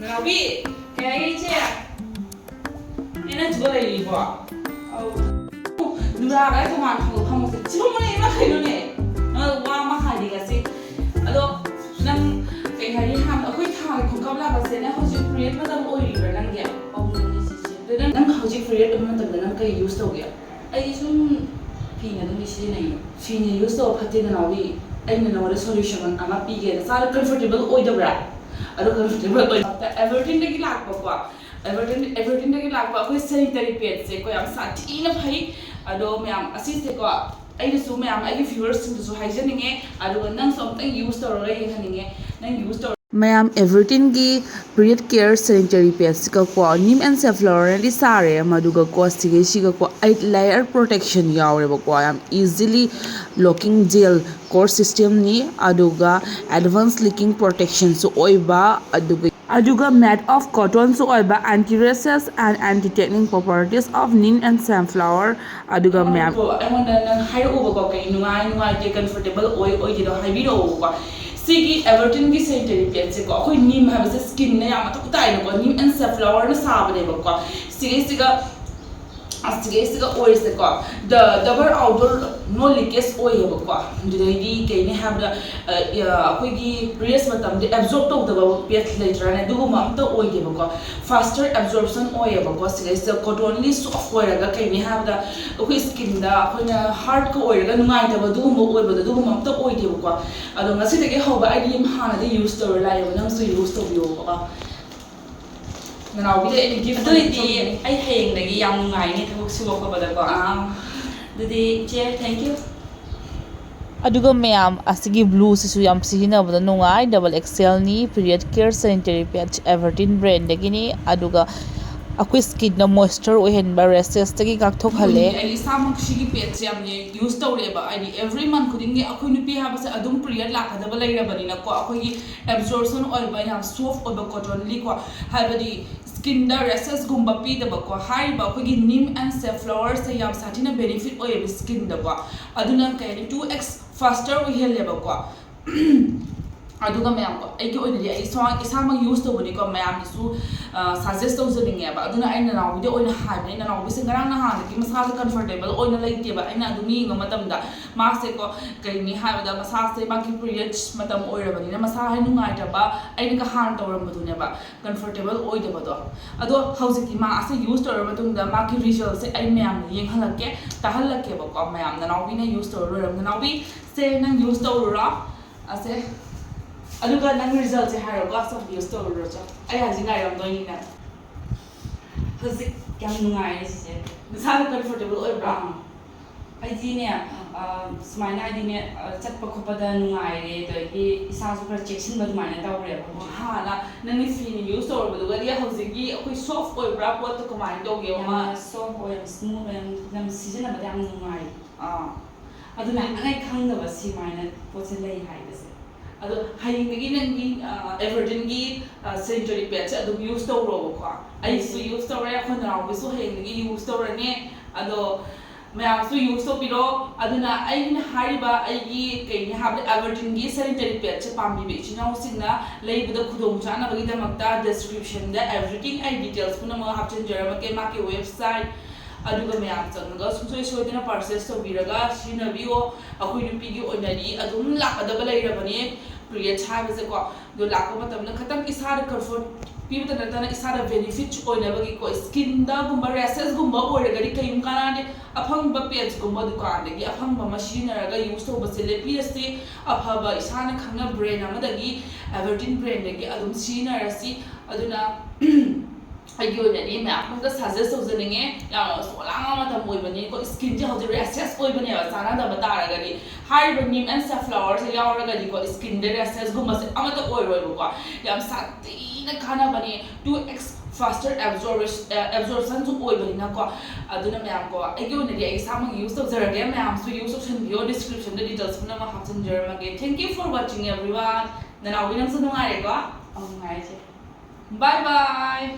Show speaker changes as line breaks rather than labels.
Nupi, kaya che. Ina juga lagi buat. Dua kali tu mana kamu tu? Cuma mana ini makan ni? Wah makan di kasih. Aduh, nang kayak hari ham, aku thang aku kau lah pasal ni aku jadi create macam oi berang dia. Dan nang aku jadi create macam nang kayak use tu dia. Aye cuma pingat tu mesti ni. Sini use tu pasti dah nawi. Aye ni nawa solution ama pigi. Salah comfortable oi dah berat. Aduh comfortable oi. Everteen lagi lag apa? Everteen lagi lag apa? Aku sanitary pad se kau yang sat ini bhai. Aduh मैम असीसे को आई सु ma'am आई viewers सिंग सु हाइजनिंगे अदुगा नंग something use तौरगा यंगनिंगे नंग use तौर ma'am एवरटीन की पीरियड केयर सैनिटरी पैड्स का को नीम एंड सेफ्लॉवर दी सारे मदुगा को सिगे सिगा को 8 लेयर प्रोटेक्शन यावरे को आम easily locking gel core system नी अदुगा एडवांस लीकिंग प्रोटेक्शन सु ओइबा अदुगा मैट ऑफ कॉटन सु ओइबा anti rashes and anti staining properties of neem and sunflower अदुगा मैम अमोंदा नंग हाइर ओबा को कई नुंगाई जे कंफर्टेबल ओइ जिदो हाइबिरो को सिगी एवरटीन की सैनिटरी पैड से को अखोई नीम हाइबसे स्किन ने यामा तो ताइ नो नीम एंड सनफ्लावर न साबने बको सिगा ओइ से को the double outdoor no leakage ओइ है बको दुदैदी केने हाबदा अखोई की प्रीवियस मतम दे एब्जॉर्ब तो दबा पैड लेटर ने दुगु मम तो ओइ दे बको फास्टर एब्जॉर्प्शन ओइ है बको सिगा कॉटनली सॉफ्ट ओइरगा केने हाबदा अखोई स्किन दा अखोइना हार्ड को ओइरगा नुंगाइ दबा दुगु मो ओइ बदा दुगु मम तो ओइ दे बको अदो ngasi dege hoba ai हाना दे यूज तो लाइ बना सु यूज तो बियो बको नाउ बिदे एनी गिफ्ट
दी आई हेंग दगी याम नुंगाइ नि थबक सुबो को बदा को दुदी चे थैंक यू
अदुगा मैम असिगी ब्लू सिसु याम सिहिनबदा नुंगाइ डबल एक्सएल नि period care sanitary pad Everteen brand दगिनि अदुगा अखोई स्किन न मॉइस्चर ओहेनबा रेसेस तगी गाथोक हले
आई सामक सिगी पैड से हमने यूज तौरेबा आई एवरी मंथ खुदिंगे अखोई नुपी हाबसे अदुम पीरियड लाखदबा लैरबनिना को अखोई एब्जॉर्प्शन ओइबा याम सॉफ्ट ओइबा कॉटनली को हाइबदी स्किन दा रेसेस गुम्बा पीदबा को हाइबा अखोई नीम एंड सनफ्लावर से याम साथिना बेनिफिट ओइबा स्किन दबा अदुना कयनि 2x फास्टर ओहेलेबा को अदुगा मैम को आई के ओइनदि आई इसामा यूज तौबनि को मैम सु सजेस्ट तौजनिंगे बा अदुना आई नाउबि ओइना हाइबनि नाउबि से गरांग ना हान कि मसा कंफर्टेबल ओइना लैतेबा आइना अदुमी ग मतमदा मासे को कइनि हाइबदा मसा से बाकी पीरियड्स मतम ओइरबनि ना मसा हाइ नुंगाइतबा आइना का हान तौरमबदुनेबा कंफर्टेबल ओइदबदो अदो हौजिकि मा आसे यूज तौर मतुंदा माकी रिजल्ट से आई मैम येंहलके ताहलके बको मैम नाउबि ने यूज तौर रोम नाउबि से नंग यूज तौररा आसे अदुगा नंग रिजल्ट से हारो गा सब यूज तो रो छ आई हाजि गाय रम दोइनि ना
हजि याम नुंगाइ से
नसा कंफर्टेबल ओइ ब्रा
आई जी ने स्माइना आई ने चटप खोपदा नुंगाइ रे दगी इसा सु खर चेक्सिन बद माने तौरे
हा ना नंग फीनि यूज तौर बदुगा रि हौजिगी अखोई सॉफ्ट ओइ ब्रा पोत तो कमाइन दोगे मा
सॉफ्ट ओइ स्मूथ एंड नम सीजन बद याम नुंगाइ अदुना अनै खंगबा सी माने पोसे लई हाइबसे
अदो हाइंगी नंगी एवरटीन की सैनिटरी पैड से अदुम यूज तौरो को आई सु यूज तौरे अखन नाउ बिसु हेंगी यूज तौरने अदो मैम सु यूज तो पिरो अदुना आई न हारिबा आईगी केनि हाब एवरटीन की सैनिटरी पैड से पामी बे चिनाउ सिंगना लेबदा खुदों चाना बगी दमकता डिस्क्रिप्शन दा एवरीथिंग आई डिटेल्स पुना म हापचन जरम के माके वेबसाइट अदुगा मैम चंगा सुसोय सोयदना परचेस तौबिरगा सिनबियो अखोय नुपीगी ओइनरी अदुम लाकदबा लैरबनी पीरियड हाइबसे को दो लाको मतमना खतम इसार कंफर्ट पीबता नतना इसार बेनिफिट ओइनबगी को स्किन दा गुम्बा रेसेस गुम्बा ओइरगरी कयुम कानादे अफंग पेज गुम्बा दुकान देगी अफंग मशीनरगा यूज तो बसेले पीरसे अफबा इसाना खंगना ब्रांड अमदगी एवरटीन ब्रांड देगी अदुम सीनरसी अदुना आइगे ओइननी मैम को सजेस्ट तौजनिंगे याम सोलांगा मतम ओइबनी को स्किन जे हौजे रेसेस ओइबनी बा साना द बतारगनी हाइब नीम एंड सनफ्लावर से यावरगदी को स्किन दे रेसेस गुम्बा से अमत ओइरोइबो को याम सातीना खाना बनी 2x फास्टर एब्जॉर्प्शन जो ओइबनी को अदुना मैम को आइगे ओइननी आई साम यूज तौजरगे मैम सु यूज ऑप्शन वीडियो डिस्क्रिप्शन दे डिटेल्स पुना मा हापसन जरमगे thank you for watching everyone ननाउ बिनम सु नुंगारे को
नुंगाइ से
बाय बाय